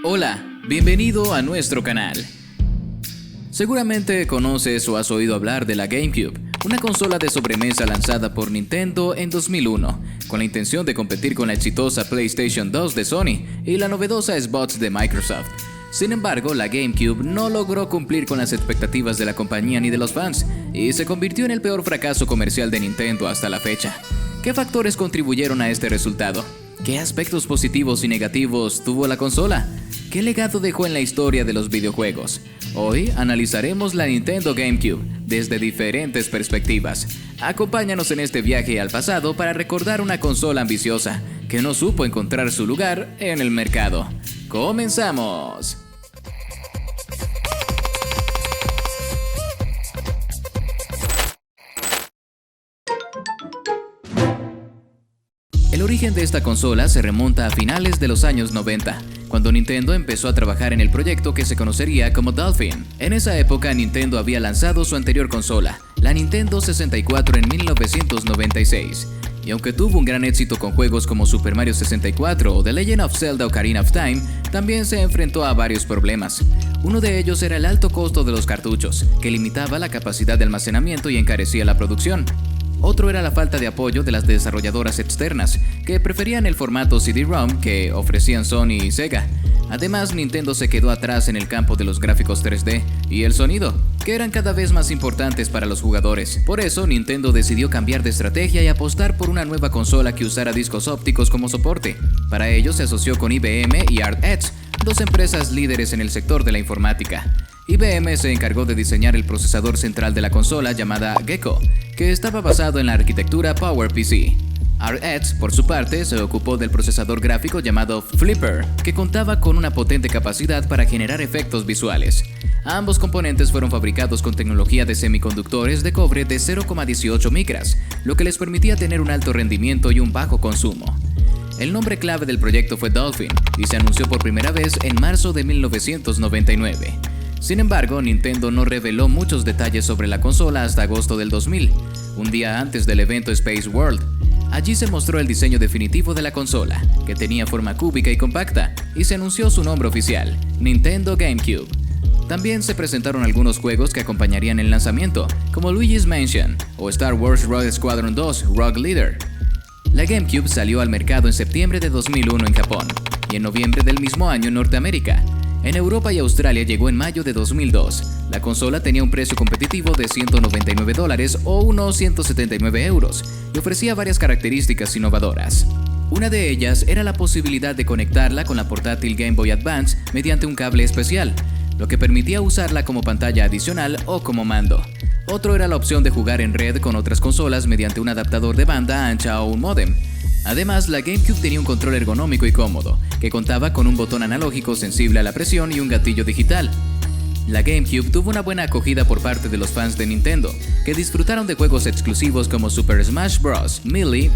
Hola, bienvenido a nuestro canal. Seguramente conoces o has oído hablar de la GameCube, una consola de sobremesa lanzada por Nintendo en 2001, con la intención de competir con la exitosa PlayStation 2 de Sony y la novedosa Xbox de Microsoft. Sin embargo, la GameCube no logró cumplir con las expectativas de la compañía ni de los fans, y se convirtió en el peor fracaso comercial de Nintendo hasta la fecha. ¿Qué factores contribuyeron a este resultado? ¿Qué aspectos positivos y negativos tuvo la consola? ¿Qué legado dejó en la historia de los videojuegos? Hoy analizaremos la Nintendo GameCube desde diferentes perspectivas. Acompáñanos en este viaje al pasado para recordar una consola ambiciosa que no supo encontrar su lugar en el mercado. ¡Comenzamos! El origen de esta consola se remonta a finales de los años 90, cuando Nintendo empezó a trabajar en el proyecto que se conocería como Dolphin. En esa época, Nintendo había lanzado su anterior consola, la Nintendo 64, en 1996. Y aunque tuvo un gran éxito con juegos como Super Mario 64 o The Legend of Zelda Ocarina of Time, también se enfrentó a varios problemas. Uno de ellos era el alto costo de los cartuchos, que limitaba la capacidad de almacenamiento y encarecía la producción. Otro era la falta de apoyo de las desarrolladoras externas, que preferían el formato CD-ROM que ofrecían Sony y Sega. Además, Nintendo se quedó atrás en el campo de los gráficos 3D y el sonido, que eran cada vez más importantes para los jugadores. Por eso, Nintendo decidió cambiar de estrategia y apostar por una nueva consola que usara discos ópticos como soporte. Para ello, se asoció con IBM y ArtX, dos empresas líderes en el sector de la informática. IBM se encargó de diseñar el procesador central de la consola llamada Gecko, que estaba basado en la arquitectura PowerPC. ArtX, por su parte, se ocupó del procesador gráfico llamado Flipper, que contaba con una potente capacidad para generar efectos visuales. Ambos componentes fueron fabricados con tecnología de semiconductores de cobre de 0,18 micras, lo que les permitía tener un alto rendimiento y un bajo consumo. El nombre clave del proyecto fue Dolphin y se anunció por primera vez en marzo de 1999. Sin embargo, Nintendo no reveló muchos detalles sobre la consola hasta agosto del 2000, un día antes del evento Space World. Allí se mostró el diseño definitivo de la consola, que tenía forma cúbica y compacta, y se anunció su nombre oficial, Nintendo GameCube. También se presentaron algunos juegos que acompañarían el lanzamiento, como Luigi's Mansion o Star Wars Rogue Squadron 2 Rogue Leader. La GameCube salió al mercado en septiembre de 2001 en Japón, y en noviembre del mismo año en Norteamérica. En Europa y Australia llegó en mayo de 2002. La consola tenía un precio competitivo de $199 o unos 179 euros y ofrecía varias características innovadoras. Una de ellas era la posibilidad de conectarla con la portátil Game Boy Advance mediante un cable especial, lo que permitía usarla como pantalla adicional o como mando. Otro era la opción de jugar en red con otras consolas mediante un adaptador de banda ancha o un módem. Además, la GameCube tenía un control ergonómico y cómodo, que contaba con un botón analógico sensible a la presión y un gatillo digital. La GameCube tuvo una buena acogida por parte de los fans de Nintendo, que disfrutaron de juegos exclusivos como Super Smash Bros., Melee,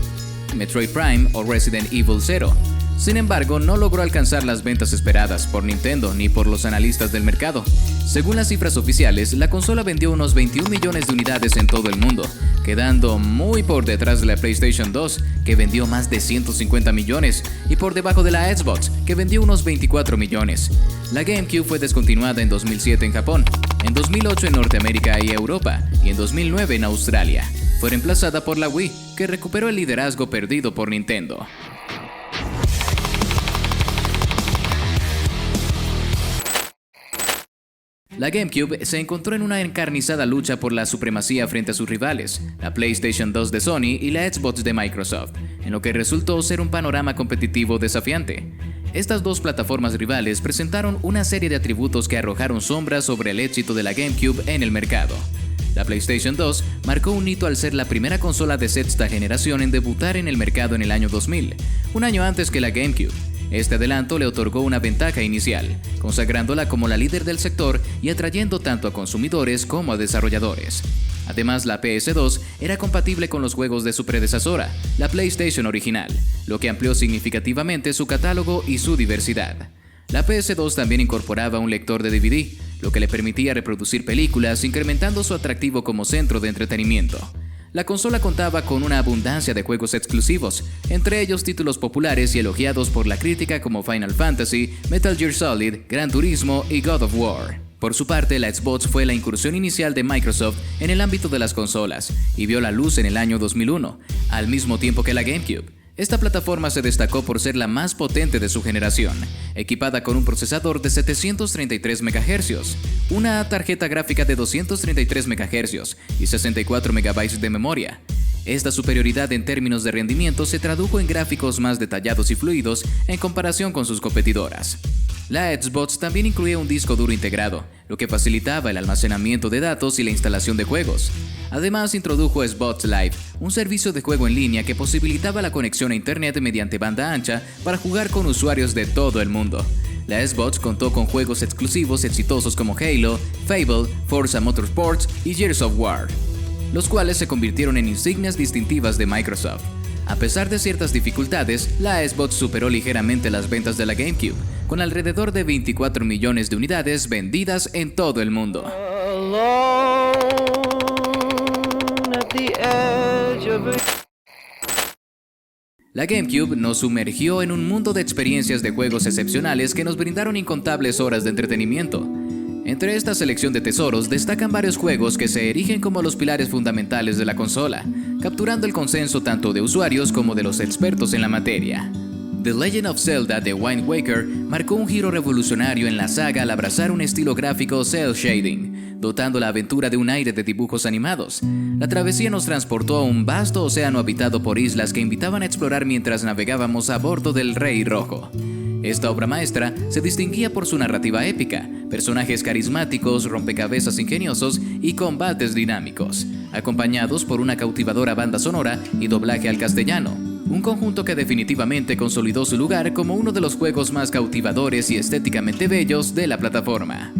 Metroid Prime o Resident Evil 0. Sin embargo, no logró alcanzar las ventas esperadas por Nintendo ni por los analistas del mercado. Según las cifras oficiales, la consola vendió unos 21 millones de unidades en todo el mundo, quedando muy por detrás de la PlayStation 2, que vendió más de 150 millones, y por debajo de la Xbox, que vendió unos 24 millones. La GameCube fue descontinuada en 2007 en Japón, en 2008 en Norteamérica y Europa, y en 2009 en Australia. Fue reemplazada por la Wii, que recuperó el liderazgo perdido por Nintendo. La GameCube se encontró en una encarnizada lucha por la supremacía frente a sus rivales, la PlayStation 2 de Sony y la Xbox de Microsoft, en lo que resultó ser un panorama competitivo desafiante. Estas dos plataformas rivales presentaron una serie de atributos que arrojaron sombras sobre el éxito de la GameCube en el mercado. La PlayStation 2 marcó un hito al ser la primera consola de sexta generación en debutar en el mercado en el año 2000, un año antes que la GameCube. Este adelanto le otorgó una ventaja inicial, consagrándola como la líder del sector y atrayendo tanto a consumidores como a desarrolladores. Además, la PS2 era compatible con los juegos de su predecesora, la PlayStation original, lo que amplió significativamente su catálogo y su diversidad. La PS2 también incorporaba un lector de DVD, lo que le permitía reproducir películas, incrementando su atractivo como centro de entretenimiento. La consola contaba con una abundancia de juegos exclusivos, entre ellos títulos populares y elogiados por la crítica como Final Fantasy, Metal Gear Solid, Gran Turismo y God of War. Por su parte, la Xbox fue la incursión inicial de Microsoft en el ámbito de las consolas y vio la luz en el año 2001, al mismo tiempo que la GameCube. Esta plataforma se destacó por ser la más potente de su generación, equipada con un procesador de 733 MHz, una tarjeta gráfica de 233 MHz y 64 MB de memoria. Esta superioridad en términos de rendimiento se tradujo en gráficos más detallados y fluidos en comparación con sus competidoras. La Xbox también incluía un disco duro integrado, lo que facilitaba el almacenamiento de datos y la instalación de juegos. Además, introdujo Xbox Live, un servicio de juego en línea que posibilitaba la conexión a Internet mediante banda ancha para jugar con usuarios de todo el mundo. La Xbox contó con juegos exclusivos exitosos como Halo, Fable, Forza Motorsports y Gears of War, los cuales se convirtieron en insignias distintivas de Microsoft. A pesar de ciertas dificultades, la Xbox superó ligeramente las ventas de la GameCube, con alrededor de 24 millones de unidades vendidas en todo el mundo. La GameCube nos sumergió en un mundo de experiencias de juegos excepcionales que nos brindaron incontables horas de entretenimiento. Entre esta selección de tesoros destacan varios juegos que se erigen como los pilares fundamentales de la consola, capturando el consenso tanto de usuarios como de los expertos en la materia. The Legend of Zelda de Wind Waker marcó un giro revolucionario en la saga al abrazar un estilo gráfico cel shading, dotando la aventura de un aire de dibujos animados. La travesía nos transportó a un vasto océano habitado por islas que invitaban a explorar mientras navegábamos a bordo del Rey Rojo. Esta obra maestra se distinguía por su narrativa épica, personajes carismáticos, rompecabezas ingeniosos y combates dinámicos, acompañados por una cautivadora banda sonora y doblaje al castellano. Un conjunto que definitivamente consolidó su lugar como uno de los juegos más cautivadores y estéticamente bellos de la plataforma.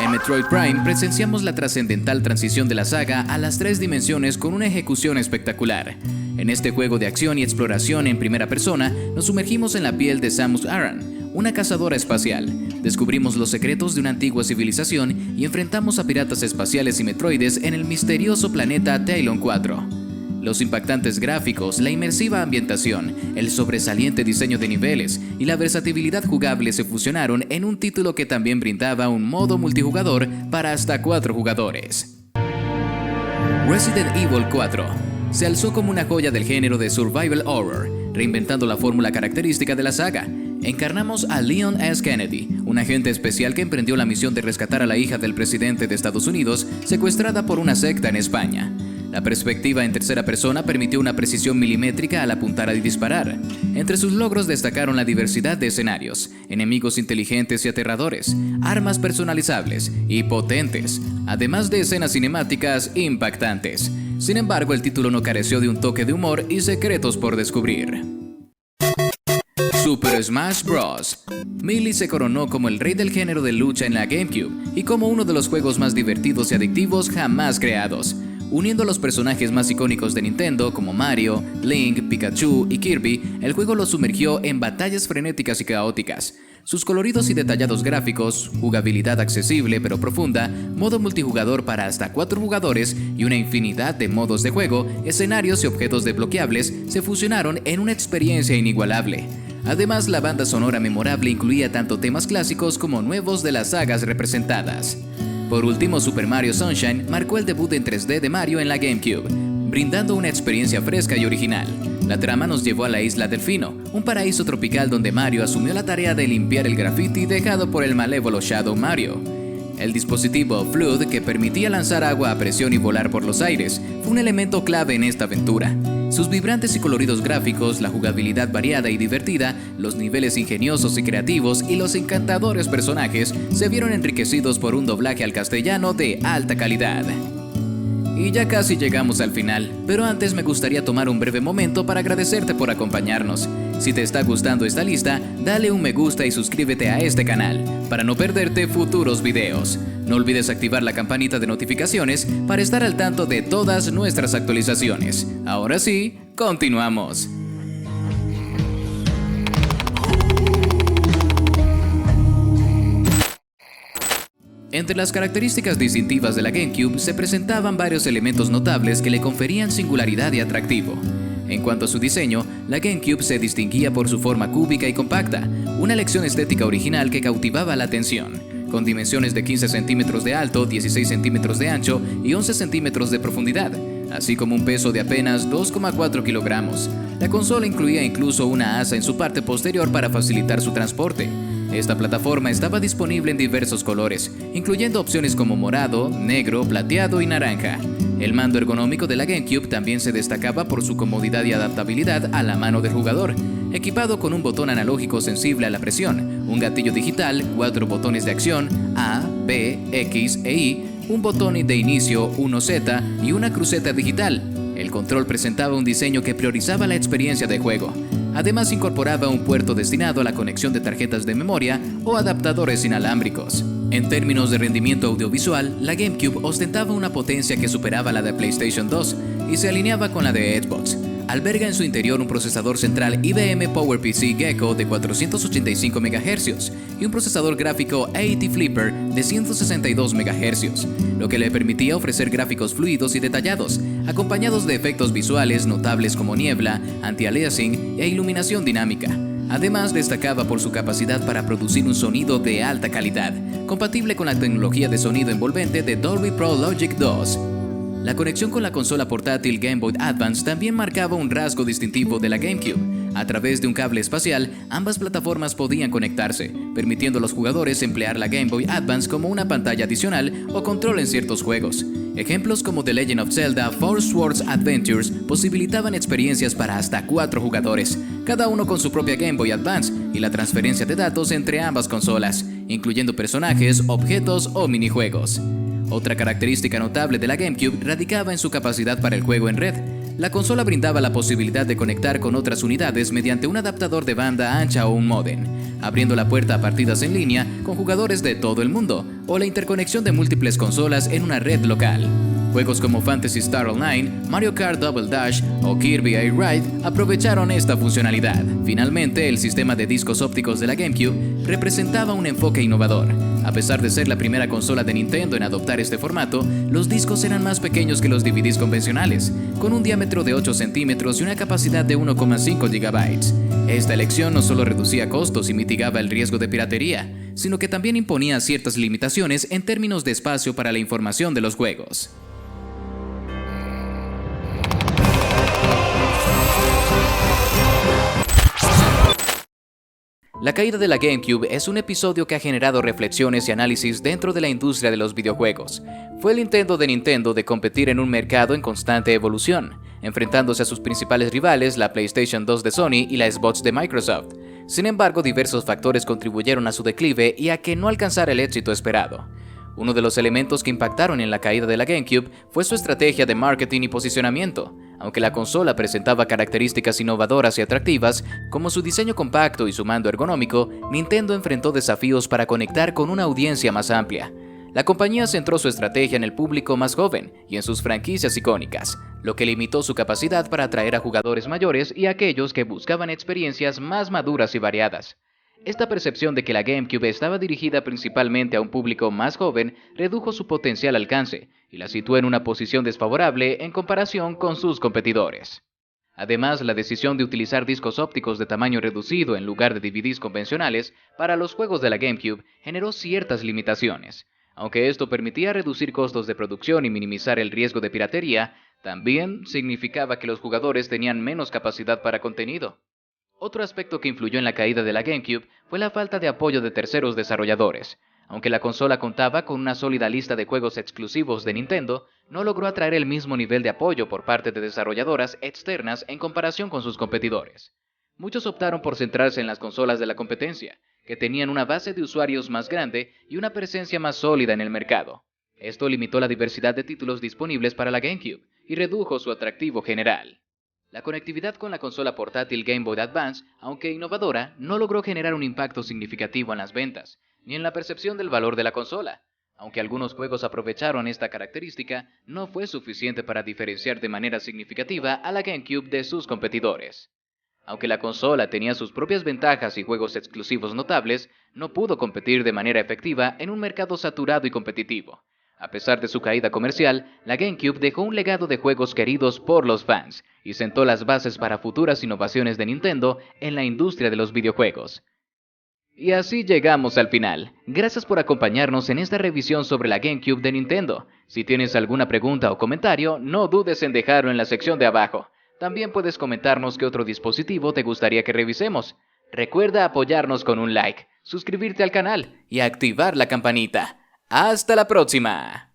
En Metroid Prime presenciamos la trascendental transición de la saga a las 3 dimensiones con una ejecución espectacular. En este juego de acción y exploración en primera persona, nos sumergimos en la piel de Samus Aran, una cazadora espacial. Descubrimos los secretos de una antigua civilización y enfrentamos a piratas espaciales y metroides en el misterioso planeta Tailon 4. Los impactantes gráficos, la inmersiva ambientación, el sobresaliente diseño de niveles y la versatilidad jugable se fusionaron en un título que también brindaba un modo multijugador para hasta 4 jugadores. Resident Evil 4 se alzó como una joya del género de survival horror, reinventando la fórmula característica de la saga. Encarnamos a Leon S. Kennedy, un agente especial que emprendió la misión de rescatar a la hija del presidente de Estados Unidos, secuestrada por una secta en España. La perspectiva en tercera persona permitió una precisión milimétrica al apuntar y disparar. Entre sus logros destacaron la diversidad de escenarios, enemigos inteligentes y aterradores, armas personalizables y potentes, además de escenas cinemáticas impactantes. Sin embargo, el título no careció de un toque de humor y secretos por descubrir. Super Smash Bros. Melee se coronó como el rey del género de lucha en la GameCube y como uno de los juegos más divertidos y adictivos jamás creados. Uniendo a los personajes más icónicos de Nintendo como Mario, Link, Pikachu y Kirby, el juego los sumergió en batallas frenéticas y caóticas. Sus coloridos y detallados gráficos, jugabilidad accesible pero profunda, modo multijugador para hasta 4 jugadores y una infinidad de modos de juego, escenarios y objetos desbloqueables se fusionaron en una experiencia inigualable. Además, la banda sonora memorable incluía tanto temas clásicos como nuevos de las sagas representadas. Por último, Super Mario Sunshine marcó el debut en 3D de Mario en la GameCube, brindando una experiencia fresca y original. La trama nos llevó a la isla Delfino, un paraíso tropical donde Mario asumió la tarea de limpiar el graffiti dejado por el malévolo Shadow Mario. El dispositivo Flood, que permitía lanzar agua a presión y volar por los aires, fue un elemento clave en esta aventura. Sus vibrantes y coloridos gráficos, la jugabilidad variada y divertida, los niveles ingeniosos y creativos y los encantadores personajes se vieron enriquecidos por un doblaje al castellano de alta calidad. Y ya casi llegamos al final, pero antes me gustaría tomar un breve momento para agradecerte por acompañarnos. Si te está gustando esta lista, dale un me gusta y suscríbete a este canal para no perderte futuros videos. No olvides activar la campanita de notificaciones para estar al tanto de todas nuestras actualizaciones. Ahora sí, continuamos. Entre las características distintivas de la GameCube se presentaban varios elementos notables que le conferían singularidad y atractivo. En cuanto a su diseño, la GameCube se distinguía por su forma cúbica y compacta, una elección estética original que cautivaba la atención, con dimensiones de 15 centímetros de alto, 16 centímetros de ancho y 11 centímetros de profundidad, así como un peso de apenas 2,4 kilogramos. La consola incluía incluso una asa en su parte posterior para facilitar su transporte. Esta plataforma estaba disponible en diversos colores, incluyendo opciones como morado, negro, plateado y naranja. El mando ergonómico de la GameCube también se destacaba por su comodidad y adaptabilidad a la mano del jugador, equipado con un botón analógico sensible a la presión, un gatillo digital, 4 botones de acción A, B, X e Y, un botón de inicio 1Z y una cruceta digital. El control presentaba un diseño que priorizaba la experiencia de juego. Además incorporaba un puerto destinado a la conexión de tarjetas de memoria o adaptadores inalámbricos. En términos de rendimiento audiovisual, la GameCube ostentaba una potencia que superaba la de PlayStation 2 y se alineaba con la de Xbox. Alberga en su interior un procesador central IBM PowerPC Gecko de 485 MHz y un procesador gráfico AT Flipper de 162 MHz, lo que le permitía ofrecer gráficos fluidos y detallados, acompañados de efectos visuales notables como niebla, anti-aliasing e iluminación dinámica. Además, destacaba por su capacidad para producir un sonido de alta calidad, compatible con la tecnología de sonido envolvente de Dolby Pro Logic 2. La conexión con la consola portátil Game Boy Advance también marcaba un rasgo distintivo de la GameCube. A través de un cable espacial, ambas plataformas podían conectarse, permitiendo a los jugadores emplear la Game Boy Advance como una pantalla adicional o control en ciertos juegos. Ejemplos como The Legend of Zelda Four Swords Adventures posibilitaban experiencias para hasta 4 jugadores, cada uno con su propia Game Boy Advance, y la transferencia de datos entre ambas consolas, incluyendo personajes, objetos o minijuegos. Otra característica notable de la GameCube radicaba en su capacidad para el juego en red. La consola brindaba la posibilidad de conectar con otras unidades mediante un adaptador de banda ancha o un módem, abriendo la puerta a partidas en línea con jugadores de todo el mundo, o la interconexión de múltiples consolas en una red local. Juegos como Phantasy Star Online, Mario Kart Double Dash o Kirby Air Ride aprovecharon esta funcionalidad. Finalmente, el sistema de discos ópticos de la GameCube representaba un enfoque innovador. A pesar de ser la primera consola de Nintendo en adoptar este formato, los discos eran más pequeños que los DVDs convencionales, con un diámetro de 8 centímetros y una capacidad de 1,5 GB. Esta elección no solo reducía costos y mitigaba el riesgo de piratería, sino que también imponía ciertas limitaciones en términos de espacio para la información de los juegos. La caída de la GameCube es un episodio que ha generado reflexiones y análisis dentro de la industria de los videojuegos. Fue el intento de Nintendo de competir en un mercado en constante evolución, enfrentándose a sus principales rivales, la PlayStation 2 de Sony y la Xbox de Microsoft. Sin embargo, diversos factores contribuyeron a su declive y a que no alcanzara el éxito esperado. Uno de los elementos que impactaron en la caída de la GameCube fue su estrategia de marketing y posicionamiento. Aunque la consola presentaba características innovadoras y atractivas, como su diseño compacto y su mando ergonómico, Nintendo enfrentó desafíos para conectar con una audiencia más amplia. La compañía centró su estrategia en el público más joven y en sus franquicias icónicas, lo que limitó su capacidad para atraer a jugadores mayores y a aquellos que buscaban experiencias más maduras y variadas. Esta percepción de que la GameCube estaba dirigida principalmente a un público más joven redujo su potencial alcance y la situó en una posición desfavorable en comparación con sus competidores. Además, la decisión de utilizar discos ópticos de tamaño reducido en lugar de DVDs convencionales para los juegos de la GameCube generó ciertas limitaciones. Aunque esto permitía reducir costos de producción y minimizar el riesgo de piratería, también significaba que los jugadores tenían menos capacidad para contenido. Otro aspecto que influyó en la caída de la GameCube fue la falta de apoyo de terceros desarrolladores. Aunque la consola contaba con una sólida lista de juegos exclusivos de Nintendo, no logró atraer el mismo nivel de apoyo por parte de desarrolladoras externas en comparación con sus competidores. Muchos optaron por centrarse en las consolas de la competencia, que tenían una base de usuarios más grande y una presencia más sólida en el mercado. Esto limitó la diversidad de títulos disponibles para la GameCube y redujo su atractivo general. La conectividad con la consola portátil Game Boy Advance, aunque innovadora, no logró generar un impacto significativo en las ventas, ni en la percepción del valor de la consola. Aunque algunos juegos aprovecharon esta característica, no fue suficiente para diferenciar de manera significativa a la GameCube de sus competidores. Aunque la consola tenía sus propias ventajas y juegos exclusivos notables, no pudo competir de manera efectiva en un mercado saturado y competitivo. A pesar de su caída comercial, la GameCube dejó un legado de juegos queridos por los fans y sentó las bases para futuras innovaciones de Nintendo en la industria de los videojuegos. Y así llegamos al final. Gracias por acompañarnos en esta revisión sobre la GameCube de Nintendo. Si tienes alguna pregunta o comentario, no dudes en dejarlo en la sección de abajo. También puedes comentarnos qué otro dispositivo te gustaría que revisemos. Recuerda apoyarnos con un like, suscribirte al canal y activar la campanita. ¡Hasta la próxima!